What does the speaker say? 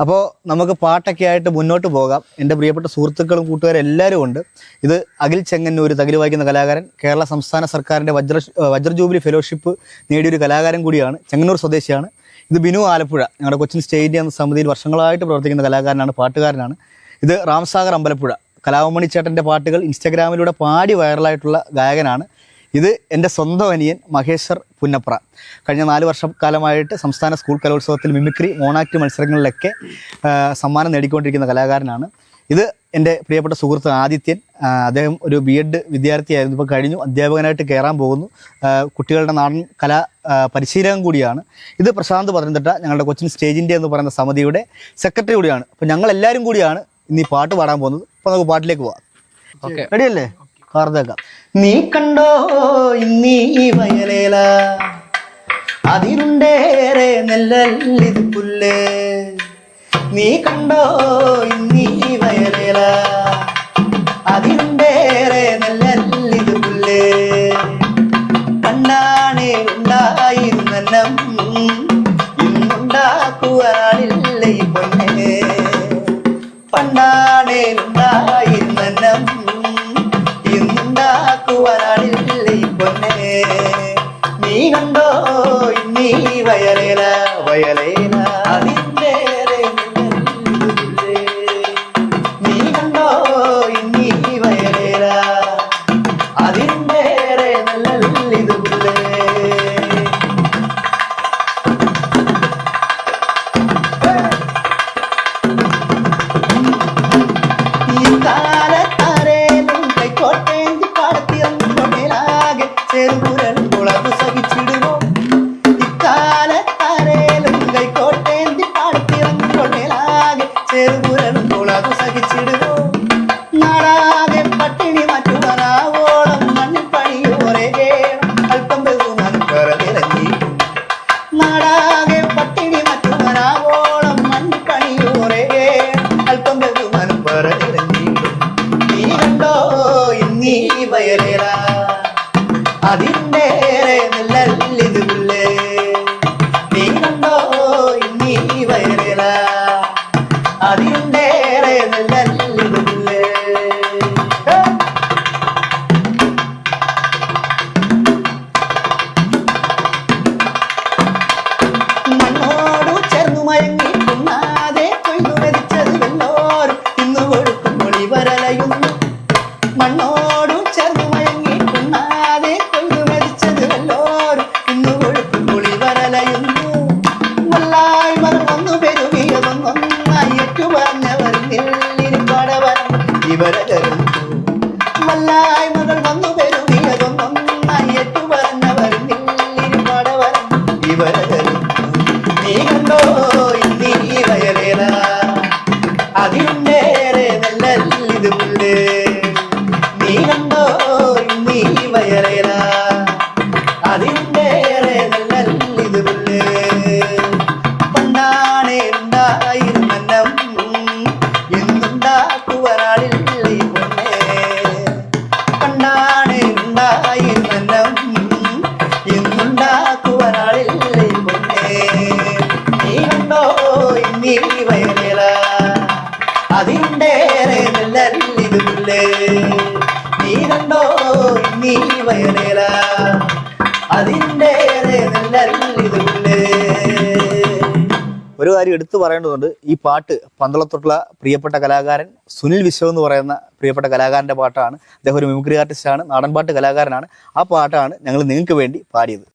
അപ്പോൾ നമുക്ക് പാട്ടൊക്കെ ആയിട്ട് മുന്നോട്ട് പോകാം. എൻ്റെ പ്രിയപ്പെട്ട സുഹൃത്തുക്കളും കൂട്ടുകാരും എല്ലാവരും ഉണ്ട്. ഇത് അഖിൽ ചെങ്ങന്നൂർ തകിൽ വായിക്കുന്ന കലാകാരൻ, കേരള സംസ്ഥാന സർക്കാരിൻ്റെ വജ്ര ജൂബിലി ഫെലോഷിപ്പ് നേടിയൊരു കലാകാരൻ കൂടിയാണ്. ചെങ്ങന്നൂർ സ്വദേശിയാണ്. ഇത് ബിനു ആലപ്പുഴ, ഞങ്ങളുടെ കൊച്ചിൻ സ്റ്റേറ്റ് എന്ന സമിതിയിൽ വർഷങ്ങളായിട്ട് പ്രവർത്തിക്കുന്ന കലാകാരനാണ്, പാട്ടുകാരനാണ്. ഇത് രാംസാഗർ അമ്പലപ്പുഴ, കലാമണി ചേട്ടൻ്റെ പാട്ടുകൾ ഇൻസ്റ്റാഗ്രാമിലൂടെ പാടി വൈറലായിട്ടുള്ള ഗായകനാണ്. ഇത് എൻ്റെ സ്വന്തം അനിയൻ മഹേശ്വർ പുന്നപ്ര. കഴിഞ്ഞ 4 വർഷക്കാലമായിട്ട് സംസ്ഥാന സ്കൂൾ കലോത്സവത്തിൽ മിമിക്രി, മോണാക്ട് മത്സരങ്ങളിലൊക്കെ സമ്മാനം നേടിക്കൊണ്ടിരിക്കുന്ന കലാകാരനാണ്. ഇത് എൻ്റെ പ്രിയപ്പെട്ട സുഹൃത്ത് ആദിത്യൻ. അദ്ദേഹം ഒരു B.Ed വിദ്യാർത്ഥിയായിരുന്നു, ഇപ്പോൾ കഴിഞ്ഞു, അധ്യാപകനായിട്ട് കയറാൻ പോകുന്നു. കുട്ടികളുടെ നാടൻ കലാ പരിശീലനം കൂടിയാണ്. ഇത് പ്രശാന്ത് പത്തനംതിട്ട, ഞങ്ങളുടെ കൊച്ചിൻ സ്റ്റേജ് ഇന്ത്യ എന്ന് പറയുന്ന സമിതിയുടെ സെക്രട്ടറി കൂടിയാണ്. അപ്പോൾ ഞങ്ങൾ എല്ലാവരും കൂടിയാണ് ഇന്ന് ഈ പാട്ട് പാടാൻ പോകുന്നത്. അപ്പോൾ നമുക്ക് പാട്ടിലേക്ക് പോവാം. റെഡിയല്ലേ? കാർത്തേക്കാം. നീ കണ്ടോ ഇന്നീ വയലേല, അതിരുണ്ടേറെ നെല്ലിത് പുല്ല്. നീ കണ്ടോ ഇന്നീ വയലേല, അതിരുണ്ടേറെ നെല്ലിത് പുല്ല്. പണ്ടാണേ ഉണ്ടായിരുന്നം, ഇന്നുണ്ടാക്കുവാനില്ല ഈ പൊന്നെ. പണ്ടാണേ ഉണ്ടായിരുന്നം, ഇന്നുണ്ടാക്കുവാനില്ല ഈ പൊന്നെ. നീ കണ്ടോ ഇന്നീ വയലേല, വയലേല അതിൻ്റെറെ. നീ കണ്ടോ ഇന്നീ വയലേല, അതിൻ്റെറെ നല്ലിത് പുല്ലേ. ഈ കാലത്താരേലും കൈക്കോട്ടേന്തി പാടത്തിയൊന്നുമേലാകെ ചെറുകുരലും കുളതു സഹിച്ചിടുമോ. ഇക്കാലത്താരേലും കൈക്കോട്ടേന്തി പാടത്തിയൊന്നുമേലാകെ ചെറുകുരലും കുളതു സഹിച്ചിടുമോ. നാടാകെ പട്ടിണി മാറ്റുവാനാവോളം മണ്ണിൽ പണിയോരെ കേണം, അല്പം ബഹുമാനം കറതിറങ്ങിയിട്ടും. നാടാകെ പട്ടിണി മാറ്റുവാനാവോളം മണ്ണിൽ പണിയോരെ കേണം, അല്പം ബഹുമാനം കറതിറങ്ങിയിട്ടും. നീ കണ്ടോ ഇന്നീ വയലേല, അതിൻ്റെറെ നെല്ലിത് പുല്ല്. നീ കണ്ടോ ഇന്നീ വയലേല, അതിൻ്റെറെ നെല്ലിത് പുല്ല്. മണ്ണോടു ചേർന്നു മയങ്ങി പുണ്ണാതെ കൊയ്തു മരിച്ചത് വെല്ലോരും ഇന്നു കൊടുക്കും മൊഴി വരലയുന്നു. മണ്ണോടു ചേർന്നു മയങ്ങി പുണ്ണാതെ കൊയ്തു മരിച്ചത് വെല്ലോരും ഇന്നു കൊടുക്കും മൊഴി വരലയുന്നു. വല്ലായ് മകൾ വന്നു പെരുകിയതൊന്നൊന്നായി ഏറ്റു പറഞ്ഞവർ നില്ലിരിപ്പടവരം ഇവരെ കരുത്തു. വല്ലായ് മകൾ വന്നു പെരുകിയതൊന്നൊന്നായി ഏറ്റു പറഞ്ഞവർ നില്ലിരിപ്പടവരം ഇവരെ കരുത്തു. നീ കണ്ടോ ഇന്നീ വയലേല, അതിൻ്റെറെ നെല്ലിത് പുല്ല്. നീ കണ്ടോ ഇന്നീ വയലേല, അതിൻ്റെറെ നെല്ലിത് പുല്ല്. പണ്ടാണേ ഉണ്ടായിരുന്നം, എന്നുണ്ടാക്കുവാനില്ല ഈ പൊന്നെ. പണ്ടാണേ ഉണ്ടായിരുന്നം, എന്നുണ്ടാക്കുവാനില്ല ഈ പൊന്നെ. നീ കണ്ടോ ഇന്നീ വയലേല, അതിൻ്റെറെ നെല്ലിത് പുല്ല്. നീ കണ്ടോ ഇന്നീ വയലേല, അതിൻ്റെറെ നെല്ലിത് പുല്ല്. ഒരു കാര്യം എടുത്തു പറയേണ്ടതുണ്ട്. ഈ പാട്ട് പന്തളത്തോട്ടുള്ള പ്രിയപ്പെട്ട കലാകാരൻ സുനിൽ വിശ്വ എന്ന് പറയുന്ന പ്രിയപ്പെട്ട കലാകാരൻ്റെ പാട്ടാണ്. അദ്ദേഹം ഒരു മിമിക്രി ആർട്ടിസ്റ്റാണ്, നാടൻപാട്ട് കലാകാരനാണ്. ആ പാട്ടാണ് ഞങ്ങൾ നിങ്ങൾക്ക് വേണ്ടി പാടിയത്.